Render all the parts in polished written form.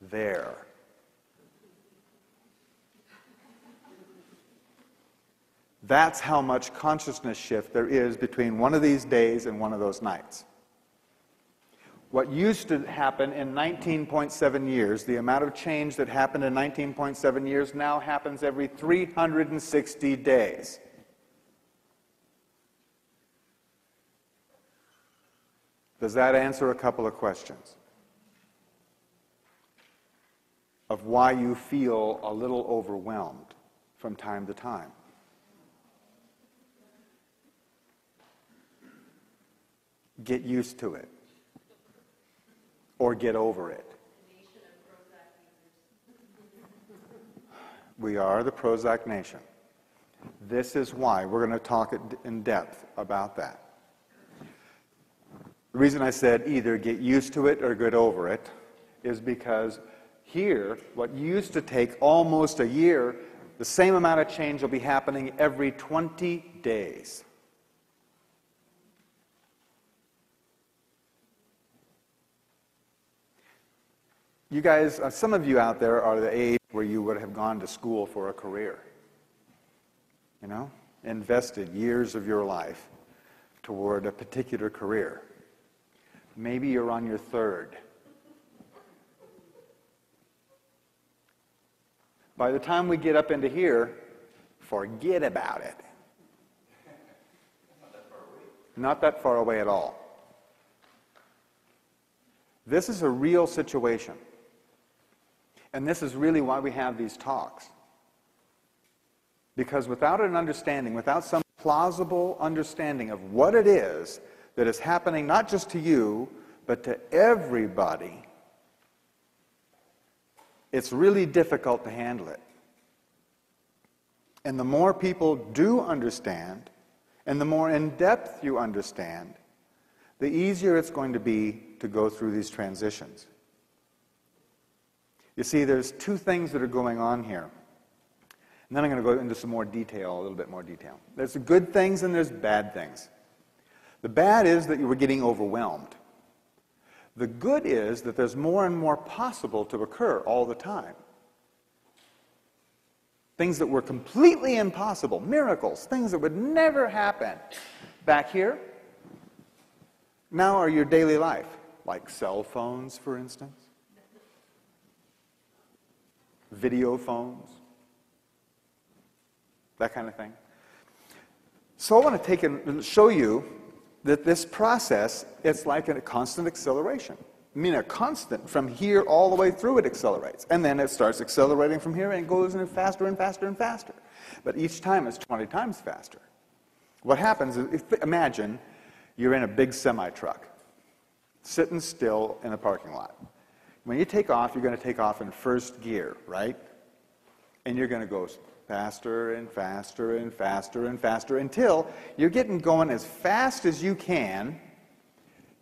there. That's how much consciousness shift there is between one of these days and one of those nights. What used to happen in 19.7 years, the amount of change that happened in 19.7 years now happens every 360 days. Does that answer a couple of questions of why you feel a little overwhelmed from time to time? Get used to it. Or get over it. We are the Prozac nation. This is why we're going to talk in depth about that. The reason I said either get used to it or get over it is because here, what used to take almost a year, the same amount of change will be happening every 20 days. You guys, some of you out there are the age where you would have gone to school for a career. You know? Invested years of your life toward a particular career. Maybe you're on your third. By the time we get up into here, forget about it. Not that far away at all. This is a real situation. And this is really why we have these talks. Because without an understanding, without some plausible understanding of what it is that is happening not just to you, but to everybody, it's really difficult to handle it. And the more people do understand, and the more in-depth you understand, the easier it's going to be to go through these transitions. You see, there's two things that are going on here. And then I'm going to go into some more detail, a little bit more detail. There's the good things and there's bad things. The bad is that you were getting overwhelmed. The good is that there's more and more possible to occur all the time. Things that were completely impossible, miracles, things that would never happen back here, now are your daily life. Like cell phones, for instance. Video phones. That kind of thing. So I want to take and show you that this process, it's like a constant acceleration. I mean, a constant from here all the way through it accelerates. And then it starts accelerating from here and it goes in faster and faster and faster. But each time it's 20 times faster. What happens is, imagine you're in a big semi-truck, sitting still in a parking lot. When you take off, you're going to take off in first gear, right? And you're going to go faster and faster and faster and faster until you're getting going as fast as you can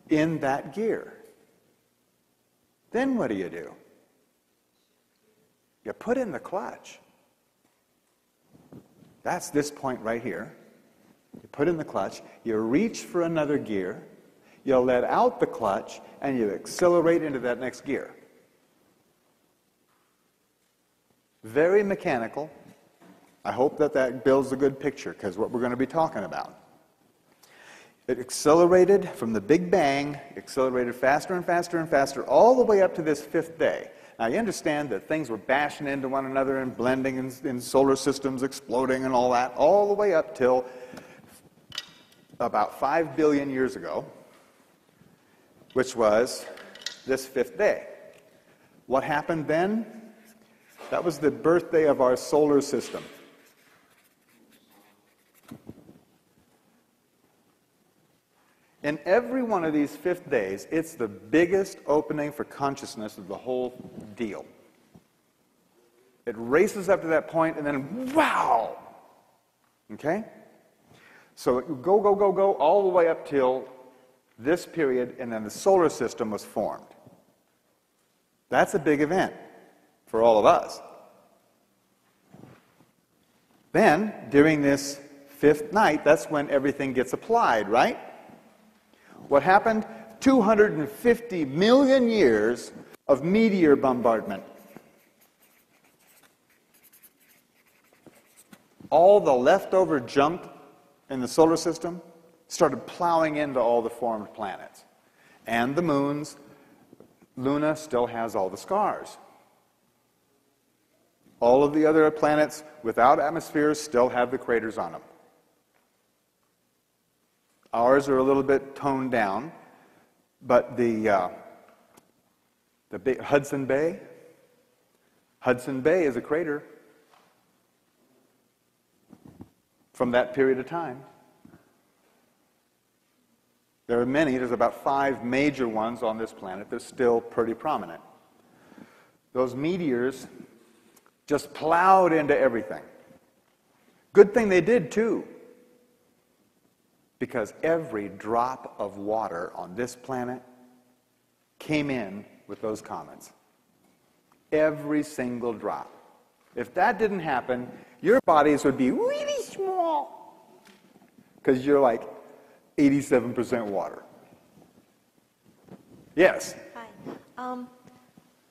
in that gear. Then what do? You put in the clutch. That's this point right here. You put in the clutch, you reach for another gear, you let out the clutch, and you accelerate into that next gear. Very mechanical. I hope that builds a good picture, because what we're going to be talking about. It accelerated from the Big Bang, accelerated faster and faster and faster, all the way up to this fifth day. Now, you understand that things were bashing into one another and blending in solar systems, exploding and all that, all the way up till about 5 billion years ago, which was this fifth day. What happened then? That was the birthday of our solar system. In every one of these fifth days, it's the biggest opening for consciousness of the whole deal. It races up to that point, and then, wow! Okay? So it go, go, go, go, all the way up till this period, and then the solar system was formed. That's a big event for all of us. Then, during this fifth night, that's when everything gets applied, right? What happened? 250 million years of meteor bombardment. All the leftover junk in the solar system started plowing into all the formed planets. And the moons, Luna still has all the scars. All of the other planets without atmospheres still have the craters on them. Ours are a little bit toned down, but the big Hudson Bay is a crater from that period of time. There are many, there's about 5 major ones on this planet that are still pretty prominent. Those meteors just plowed into everything. Good thing they did too, because every drop of water on this planet came in with those comets. Every single drop. If that didn't happen, your bodies would be really small, because you're like 87% water. Yes? Hi.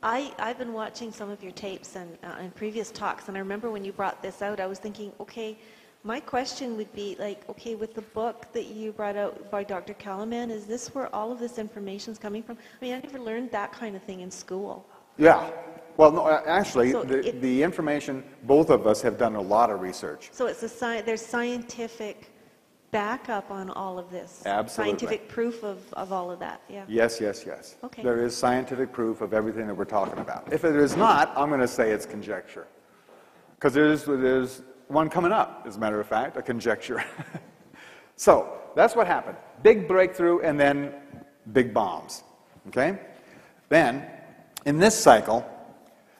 I've been watching some of your tapes and previous talks, and I remember when you brought this out, I was thinking, okay, my question would be, like, okay, with the book that you brought out by Dr. Calleman, is this where all of this information is coming from? I mean, I never learned that kind of thing in school. Yeah. Well, no, actually, so the information, both of us have done a lot of research. So it's there's scientific backup on all of this? Absolutely. Scientific proof of all of that, yeah. Yes, yes, yes. Okay. There is scientific proof of everything that we're talking about. If it is not, I'm going to say it's conjecture. Because there's one coming up, as a matter of fact, a conjecture. So, that's what happened. Big breakthrough and then big bombs. Okay? Then, in this cycle,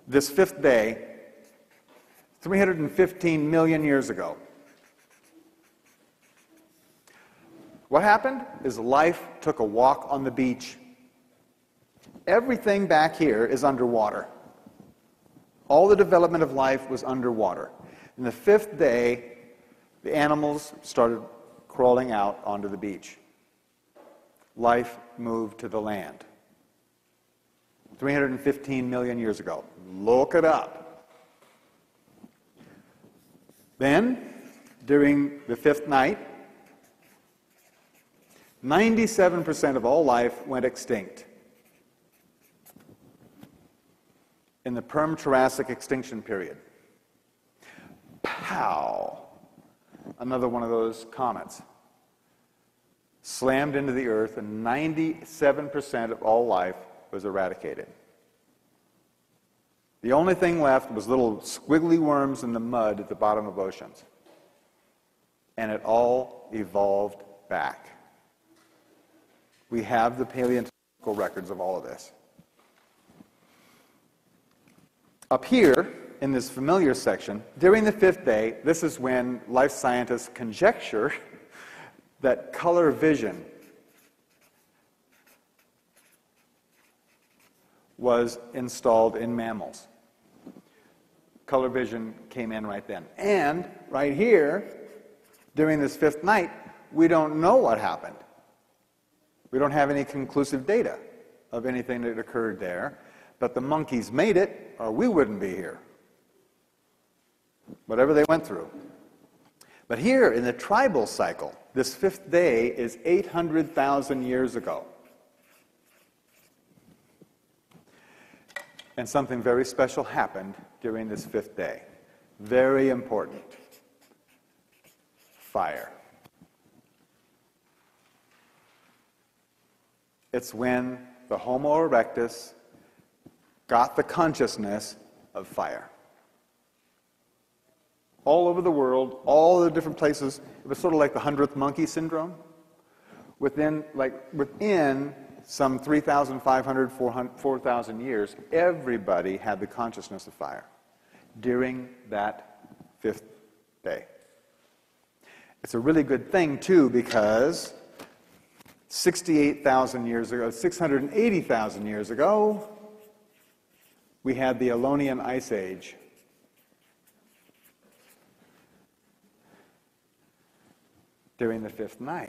this 5th day, 315 million years ago, what happened is life took a walk on the beach. Everything back here is underwater. All the development of life was underwater. In the 5th day, the animals started crawling out onto the beach. Life moved to the land. 315 million years ago. Look it up. Then, during the 5th night, 97% of all life went extinct in the Perm-Triassic extinction period. Pow! Another one of those comets slammed into the earth, and 97% of all life was eradicated. The only thing left was little squiggly worms in the mud at the bottom of oceans. And it all evolved back. We have the paleontological records of all of this. Up here, in this familiar section, during the 5th day, this is when life scientists conjecture that color vision was installed in mammals. Color vision came in right then. And right here, during this 5th night, we don't know what happened. We don't have any conclusive data of anything that occurred there, but the monkeys made it, or we wouldn't be here. Whatever they went through. But here in the tribal cycle, this 5th day is 800,000 years ago. And something very special happened during this 5th day. Very important. Fire. It's when the Homo erectus got the consciousness of fire. All over the world, all the different places, it was sort of like the 100th monkey syndrome. Within some 3,500, 4,000 years, everybody had the consciousness of fire during that 5th day. It's a really good thing, too, because 68,000 years ago, 680,000 years ago, we had the Ionian Ice Age. During the 5th night.